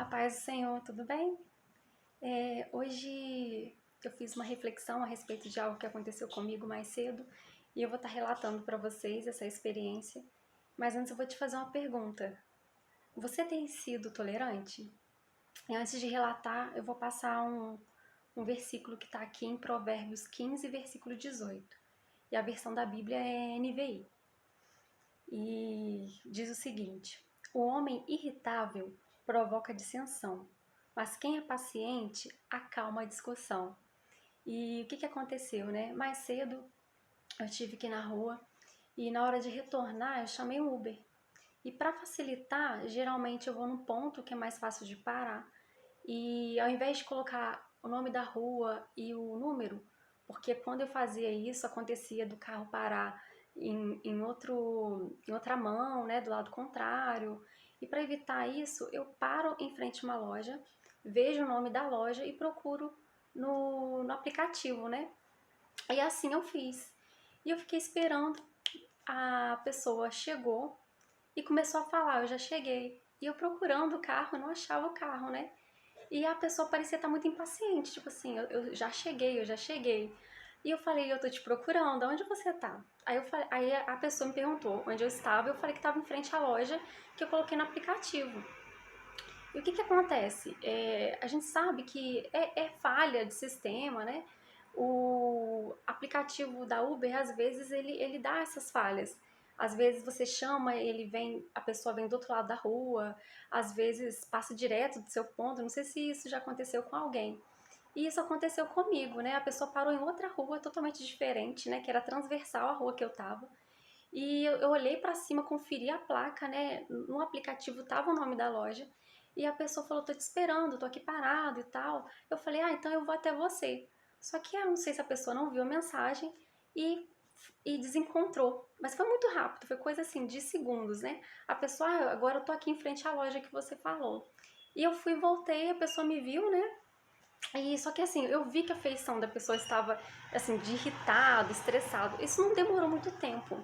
A paz do Senhor, tudo bem? Hoje eu fiz uma reflexão a respeito de algo que aconteceu comigo mais cedo e eu vou estar relatando para vocês essa experiência. Mas antes eu vou te fazer uma pergunta. Você tem sido tolerante? E antes de relatar, eu vou passar um versículo que está aqui em Provérbios 15, versículo 18. E a versão da Bíblia é NVI. E diz o seguinte: o homem irritável provoca dissensão, mas quem é paciente acalma a discussão. E o que aconteceu, né? Mais cedo eu tive que ir na rua e na hora de retornar eu chamei um Uber. E para facilitar, geralmente eu vou num ponto que é mais fácil de parar. E ao invés de colocar o nome da rua e o número, porque quando eu fazia isso acontecia do carro parar em outra mão, né, do lado contrário. E para evitar isso, eu paro em frente a uma loja, vejo o nome da loja e procuro no aplicativo, né? E assim eu fiz. E eu fiquei esperando, a pessoa chegou e começou a falar, eu já cheguei. E eu procurando o carro, não achava o carro, né? E a pessoa parecia estar muito impaciente, tipo assim, eu já cheguei, eu já cheguei. E eu falei, eu tô te procurando, onde você tá? Aí a pessoa me perguntou onde eu estava, eu falei que estava em frente à loja que eu coloquei no aplicativo. E o que acontece? A gente sabe que é falha de sistema, né? O aplicativo da Uber, às vezes, ele dá essas falhas. Às vezes você chama, a pessoa vem do outro lado da rua, às vezes passa direto do seu ponto. Não sei se isso já aconteceu com alguém. E isso aconteceu comigo, né? A pessoa parou em outra rua totalmente diferente, né? Que era transversal à rua que eu tava. E eu olhei pra cima, conferi a placa, né? No aplicativo tava o nome da loja. E a pessoa falou, tô te esperando, tô aqui parado e tal. Eu falei, então eu vou até você. Só que eu não sei se a pessoa não viu a mensagem e, e desencontrou. Mas foi muito rápido, foi coisa assim, de segundos, né? A pessoa, agora eu tô aqui em frente à loja que você falou. E eu fui, voltei, a pessoa me viu, né? E só que assim, eu vi que a feição da pessoa estava assim, de irritado, estressado. Isso não demorou muito tempo.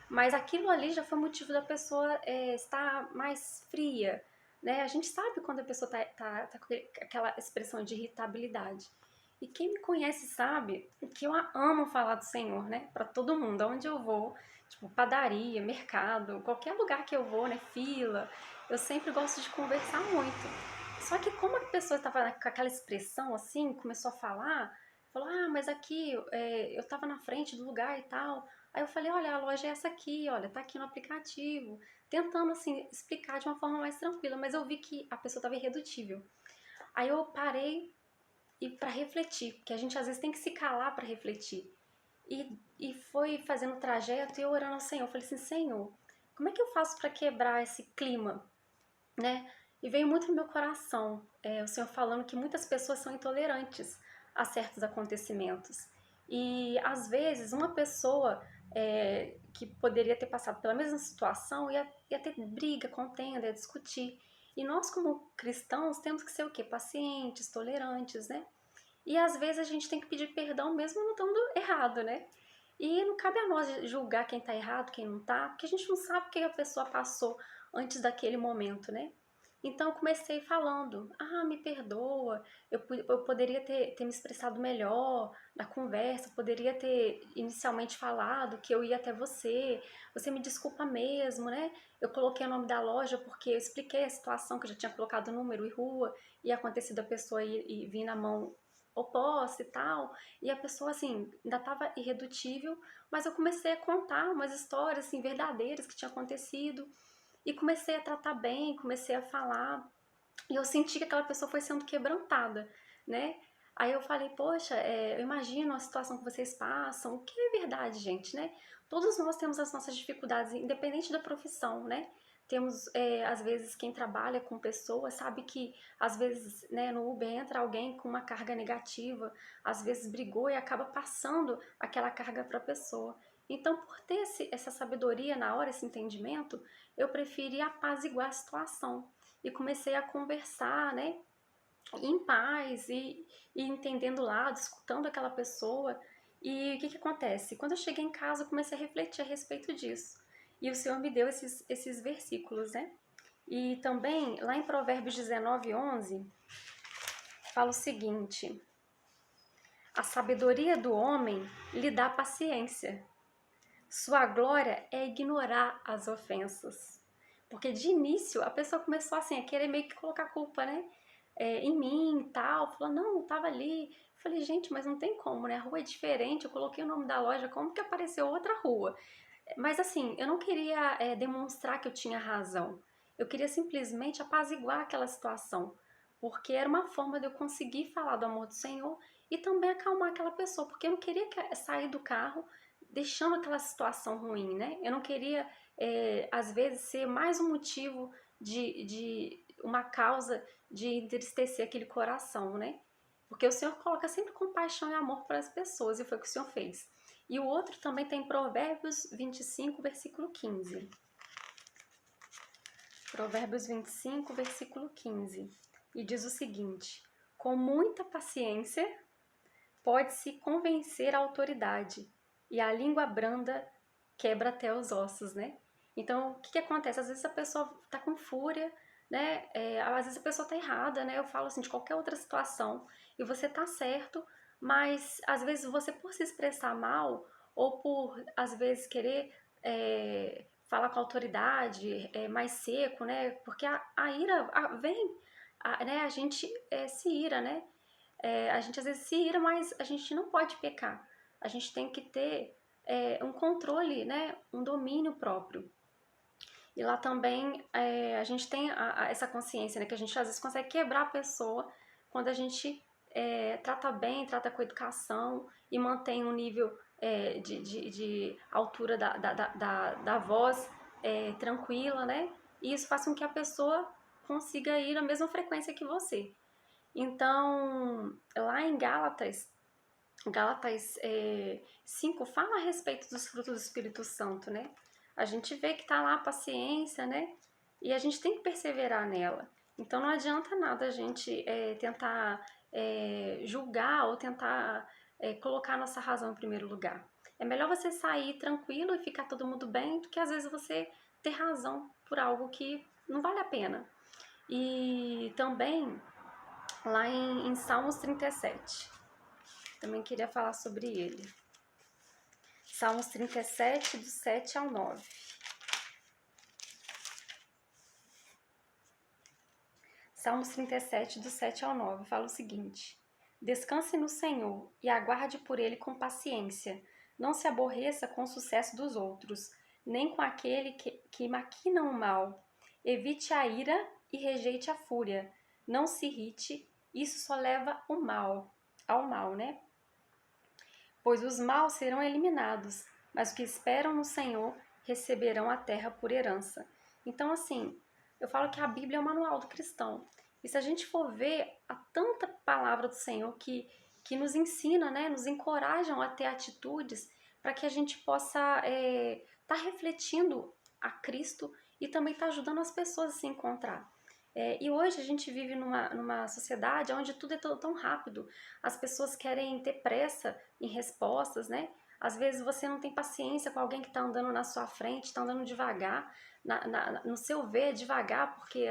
Mas aquilo ali já foi motivo da pessoa estar mais fria, né? A gente sabe quando a pessoa tá com aquela expressão de irritabilidade. E quem me conhece sabe que eu amo falar do Senhor, né? Pra todo mundo, aonde eu vou, tipo padaria, mercado, qualquer lugar que eu vou, né? Fila, eu sempre gosto de conversar muito. Só que como a pessoa estava com aquela expressão assim, começou a falar, falou, mas aqui eu estava na frente do lugar e tal. Aí eu falei, olha, a loja é essa aqui, olha, tá aqui no aplicativo. Tentando, assim, explicar de uma forma mais tranquila, mas eu vi que a pessoa estava irredutível. Aí eu parei e para refletir, porque a gente às vezes tem que se calar para refletir. E foi fazendo o trajeto e eu orando ao Senhor. Eu falei assim, Senhor, como é que eu faço para quebrar esse clima, né? E veio muito no meu coração o Senhor falando que muitas pessoas são intolerantes a certos acontecimentos. E às vezes uma pessoa que poderia ter passado pela mesma situação ia ter briga, contenda, ia discutir. E nós, como cristãos, temos que ser o quê? Pacientes, tolerantes, né? E às vezes a gente tem que pedir perdão mesmo não estando errado, né? E não cabe a nós julgar quem tá errado, quem não tá, porque a gente não sabe o que a pessoa passou antes daquele momento, né? Então eu comecei falando, me perdoa, eu poderia ter me expressado melhor na conversa, poderia ter inicialmente falado que eu ia até você me desculpa mesmo, né? Eu coloquei o nome da loja porque eu expliquei a situação, que eu já tinha colocado número e rua, e acontecido a pessoa ir vir na mão oposta e tal, e a pessoa assim, ainda estava irredutível, mas eu comecei a contar umas histórias assim verdadeiras que tinham acontecido, e comecei a tratar bem, comecei a falar, e eu senti que aquela pessoa foi sendo quebrantada, né? Aí eu falei, poxa, eu imagino a situação que vocês passam, o que é verdade, gente, né? Todos nós temos as nossas dificuldades, independente da profissão, né? Temos, às vezes, quem trabalha com pessoas sabe que, às vezes, né, no Uber entra alguém com uma carga negativa, às vezes brigou e acaba passando aquela carga para a pessoa. Então, por ter essa sabedoria na hora, esse entendimento, eu preferi apaziguar a situação e comecei a conversar, né, em paz e entendendo o lado, escutando aquela pessoa. E o que acontece? Quando eu cheguei em casa, eu comecei a refletir a respeito disso. E o Senhor me deu esses versículos, né? E também, lá em Provérbios 19:11, fala o seguinte: a sabedoria do homem lhe dá paciência. Sua glória é ignorar as ofensas. Porque de início a pessoa começou assim a querer meio que colocar culpa, né? Em mim e tal. Falou, não, eu tava ali. Eu falei, gente, mas não tem como, né? A rua é diferente. Eu coloquei o nome da loja, como que apareceu outra rua? Mas assim, eu não queria demonstrar que eu tinha razão. Eu queria simplesmente apaziguar aquela situação. Porque era uma forma de eu conseguir falar do amor do Senhor e também acalmar aquela pessoa. Porque eu não queria sair do carro deixando aquela situação ruim, né? Eu não queria, às vezes, ser mais um motivo de uma causa de entristecer aquele coração, né? Porque o Senhor coloca sempre compaixão e amor para as pessoas, e foi o que o Senhor fez. E o outro também tem Provérbios 25, versículo 15. Provérbios 25, versículo 15. E diz o seguinte: com muita paciência pode-se convencer a autoridade, e a língua branda quebra até os ossos, né? Então, o que que acontece? Às vezes a pessoa tá com fúria, né? Às vezes a pessoa tá errada, né? Eu falo assim, de qualquer outra situação, e você tá certo, mas às vezes você por se expressar mal, ou por, às vezes, querer falar com a autoridade mais seco, né? Porque a ira vem, né? A gente se ira, né? A gente às vezes se ira, mas a gente não pode pecar. A gente tem que ter um controle, né? Um domínio próprio. E lá também a gente tem essa consciência, né? Que a gente às vezes consegue quebrar a pessoa quando a gente trata bem, trata com educação e mantém um nível de altura da voz tranquila, né? E isso faz com que a pessoa consiga ir na mesma frequência que você. Então, lá em Gálatas 5 fala a respeito dos frutos do Espírito Santo, né? A gente vê que tá lá a paciência, né? E a gente tem que perseverar nela. Então não adianta nada a gente tentar julgar ou tentar colocar nossa razão em primeiro lugar. É melhor você sair tranquilo e ficar todo mundo bem do que às vezes você ter razão por algo que não vale a pena. E também lá em Salmos 37. Também queria falar sobre ele. Salmos 37, do 7 ao 9. Salmos 37, do 7 ao 9, fala o seguinte: descanse no Senhor e aguarde por ele com paciência. Não se aborreça com o sucesso dos outros, nem com aquele que maquina o mal. Evite a ira e rejeite a fúria. Não se irrite, isso só leva ao mal, né? Pois os maus serão eliminados, mas os que esperam no Senhor receberão a terra por herança. Então, assim, eu falo que a Bíblia é o manual do cristão. E se a gente for ver a tanta palavra do Senhor que nos ensina, né, nos encorajam a ter atitudes para que a gente possa tá refletindo a Cristo e também tá ajudando as pessoas a se encontrar. E hoje a gente vive numa sociedade onde tudo é tão rápido. As pessoas querem ter pressa em respostas, né? Às vezes você não tem paciência com alguém que está andando na sua frente, está andando devagar, no seu ver devagar, porque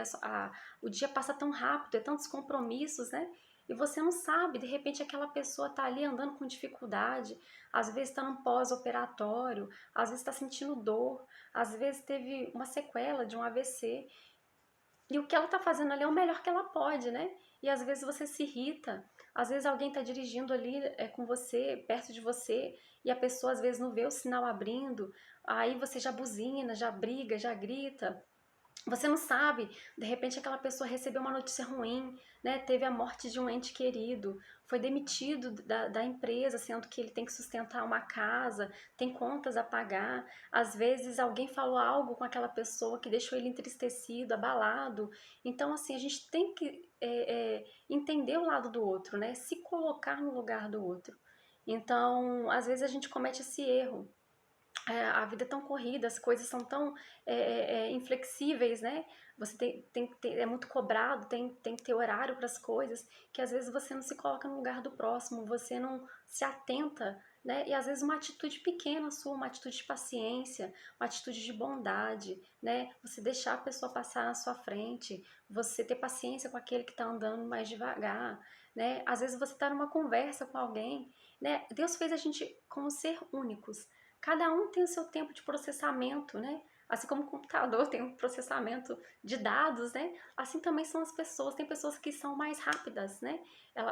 o dia passa tão rápido, é tantos compromissos, né? E você não sabe, de repente aquela pessoa está ali andando com dificuldade, às vezes está num pós-operatório, às vezes está sentindo dor, às vezes teve uma sequela de um AVC. E o que ela tá fazendo ali é o melhor que ela pode, né? E às vezes você se irrita, às vezes alguém tá dirigindo ali com você, perto de você, e a pessoa às vezes não vê o sinal abrindo, aí você já buzina, já briga, já grita. Você não sabe, de repente aquela pessoa recebeu uma notícia ruim, né? Teve a morte de um ente querido, foi demitido da empresa, sendo que ele tem que sustentar uma casa, tem contas a pagar. Às vezes alguém falou algo com aquela pessoa que deixou ele entristecido, abalado. Então, assim, a gente tem que entender o lado do outro, né? Se colocar no lugar do outro. Então, às vezes a gente comete esse erro a vida é tão corrida, as coisas são tão inflexíveis, né? Você tem que ter, é muito cobrado, tem que ter horário para as coisas, que às vezes você não se coloca no lugar do próximo, você não se atenta, né? E às vezes uma atitude pequena sua, uma atitude de paciência, uma atitude de bondade, né? Você deixar a pessoa passar na sua frente, você ter paciência com aquele que está andando mais devagar, né? Às vezes você está numa conversa com alguém, né? Deus fez a gente como ser únicos. Cada um tem o seu tempo de processamento, né? Assim como o computador tem um processamento de dados, né? Assim também são as pessoas. Tem pessoas que são mais rápidas, né?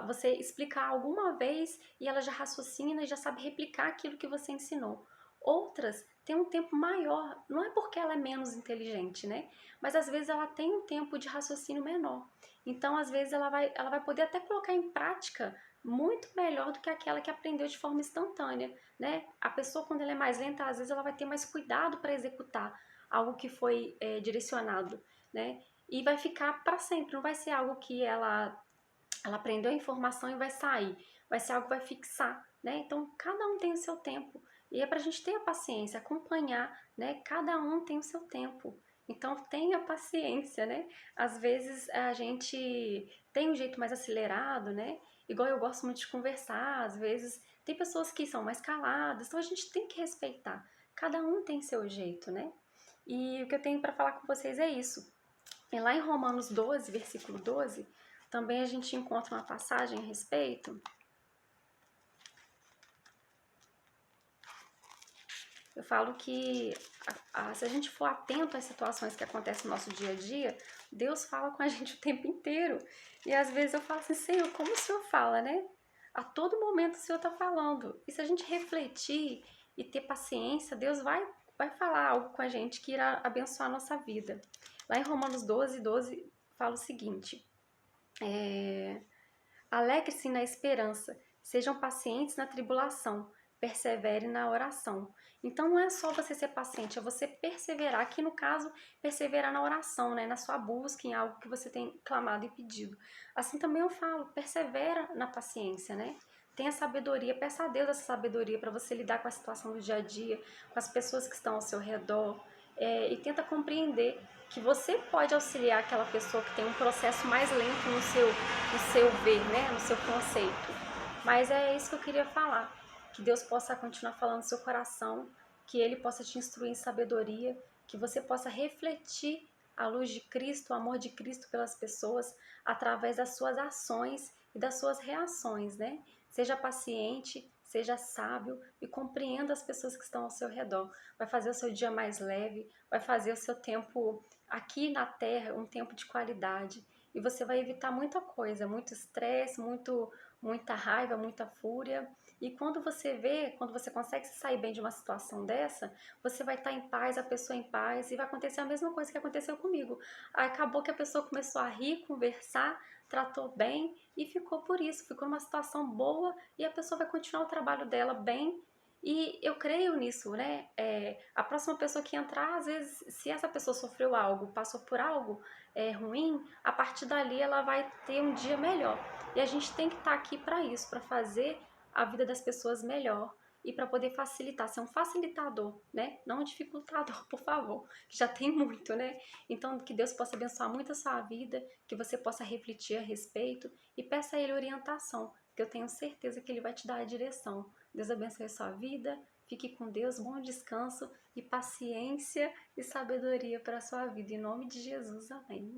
Você explica alguma vez e ela já raciocina e já sabe replicar aquilo que você ensinou. Outras têm um tempo maior, não é porque ela é menos inteligente, né? Mas às vezes ela tem um tempo de raciocínio menor. Então, às vezes, ela vai poder até colocar em prática muito melhor do que aquela que aprendeu de forma instantânea, né? A pessoa, quando ela é mais lenta, às vezes ela vai ter mais cuidado para executar algo que foi direcionado, né? E vai ficar para sempre, não vai ser algo que ela aprendeu a informação e vai sair, vai ser algo que vai fixar, né? Então, cada um tem o seu tempo. E é para a gente ter a paciência, acompanhar, né? Cada um tem o seu tempo. Então, tenha paciência, né? Às vezes a gente tem um jeito mais acelerado, né? Igual eu gosto muito de conversar, às vezes tem pessoas que são mais caladas, então a gente tem que respeitar. Cada um tem seu jeito, né? E o que eu tenho para falar com vocês é isso. E lá em Romanos 12, versículo 12, também a gente encontra uma passagem a respeito. Eu falo que se a gente for atento às situações que acontecem no nosso dia a dia, Deus fala com a gente o tempo inteiro. E às vezes eu falo assim, Senhor, como o Senhor fala, né? A todo momento o Senhor está falando. E se a gente refletir e ter paciência, Deus vai falar algo com a gente que irá abençoar a nossa vida. Lá em Romanos 12, 12, fala o seguinte: alegre-se na esperança, sejam pacientes na tribulação, persevere na oração. Então não é só você ser paciente, é você perseverar, que no caso, perseverar na oração, né? Na sua busca em algo que você tem clamado e pedido. Assim também eu falo, persevera na paciência, né? Tenha sabedoria, peça a Deus essa sabedoria para você lidar com a situação do dia a dia, com as pessoas que estão ao seu redor, e tenta compreender que você pode auxiliar aquela pessoa que tem um processo mais lento no seu ver, né? No seu conceito. Mas é isso que eu queria falar. Que Deus possa continuar falando no seu coração, que Ele possa te instruir em sabedoria, que você possa refletir a luz de Cristo, o amor de Cristo pelas pessoas, através das suas ações e das suas reações, né? Seja paciente, seja sábio e compreenda as pessoas que estão ao seu redor. Vai fazer o seu dia mais leve, vai fazer o seu tempo aqui na Terra um tempo de qualidade. E você vai evitar muita coisa, muito estresse, muita raiva, muita fúria. E quando você vê, quando você consegue se sair bem de uma situação dessa, você vai estar em paz, a pessoa em paz, e vai acontecer a mesma coisa que aconteceu comigo. Acabou que a pessoa começou a rir, conversar, tratou bem e ficou por isso, ficou numa situação boa e a pessoa vai continuar o trabalho dela bem. E eu creio nisso, né? A próxima pessoa que entrar, às vezes, se essa pessoa sofreu algo, passou por algo ruim, a partir dali ela vai ter um dia melhor. E a gente tem que estar aqui para isso, para fazer a vida das pessoas melhor e para poder facilitar, ser um facilitador, né? Não um dificultador, por favor, que já tem muito, né? Então, que Deus possa abençoar muito a sua vida, que você possa refletir a respeito e peça a Ele orientação, que eu tenho certeza que Ele vai te dar a direção. Deus abençoe a sua vida, fique com Deus, bom descanso e paciência e sabedoria para a sua vida. Em nome de Jesus, amém.